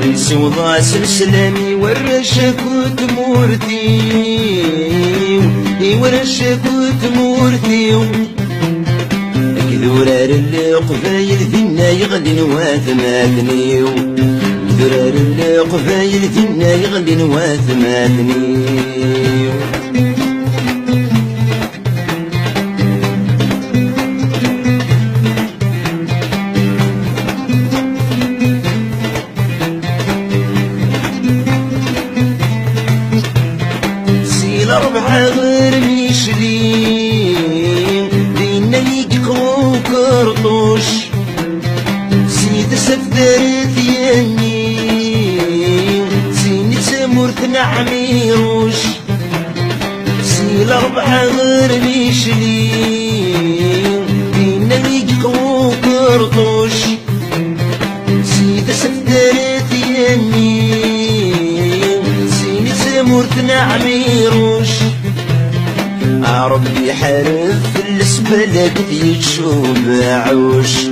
بحريس وضاس السلامي ورشك وتمورتي ورشك وتمورتي ذرار القفايل فينا يغلي نواثماتني ذرار القفايل فينا يغلي نواثماتني سيل أربعة غير ميشلين بينا يقو كرطوش سيد سفدرت يني سيني سمرت نعميروش سيل أربعة غير ميشلين بينا يقو كرطوش سيد سفدرت يني سيني سمرت نعميروش ربي حارف السبلك يتشوب عوش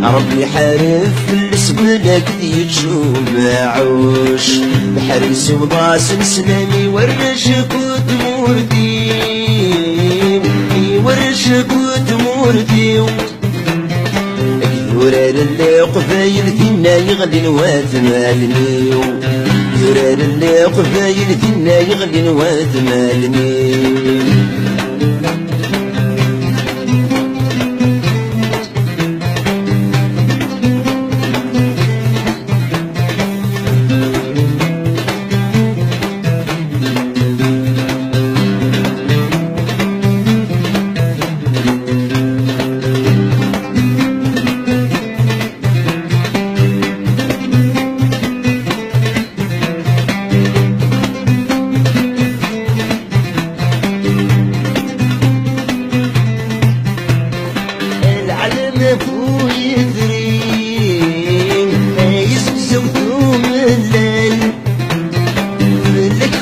ربي حارف السبلك يتشوب عوش بحريس وضاس السلامي ورشك وتمورتي ورشك وتمورتي ذرار القفايل فينا يغلي نواثمالني ذرار القفايل فينا يغلي نواثمالني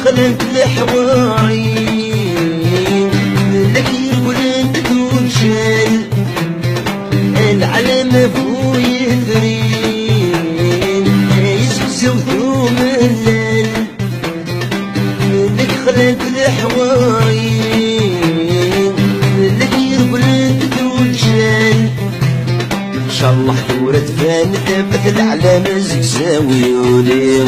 خلنت لحواري لك يقول انت دون شال العلم فوق يثرين يسوسو ثوم الليل لك خلنت لحواري لك يقول انت دون شال ان شاء الله ثورة فان ثبت العلم زكزاوي وليو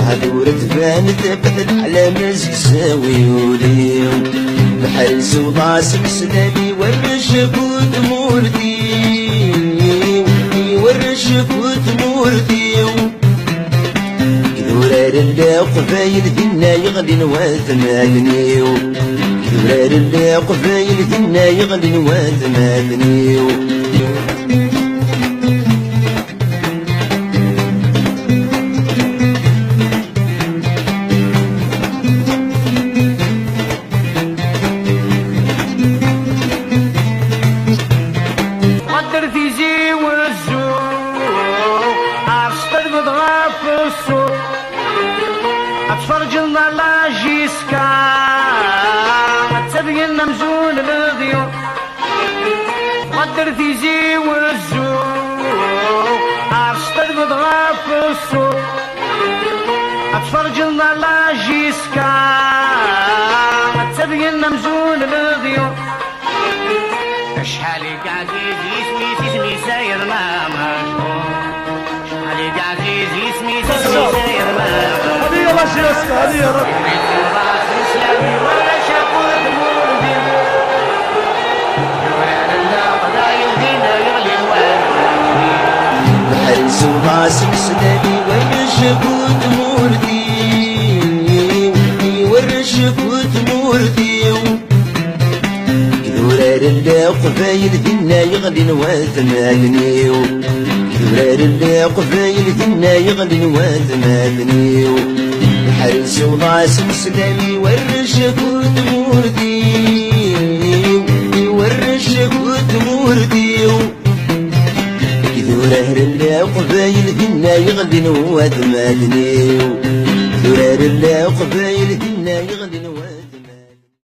هذورة فان ثبت الأعلام زكزاوي وليو بحريس وضاس السلامي ورشك وتمورتي ورشك وتمورتي ذرار القفايل فينا يغلي نواثماتني ذرار القفايل فينا يغلي نواثماتني اتفرج لنا لاجيسكا تبين مزون الضيوف قدر تيزي والزوق ارشد بضغاف السوق اتفرج لنا لاجيسكا تبين مزون الضيوف شحالي عزيز اسمي ساير ما مشهور شحالي عزيز اسمي ساير ما هذه يا رب بحريس وضاس السلامي ورشك وتمورتي ورشك وتمورتي ذرار القفايل فينا يغلي نواثمالني ذرار القفايل فينا يغلي نواثمالني بحريس وضاس السلامي ورشك وتمورتي ورشك وتمورتي ذرار القفايل فينا يغلي نواثمالني ذرار القفايل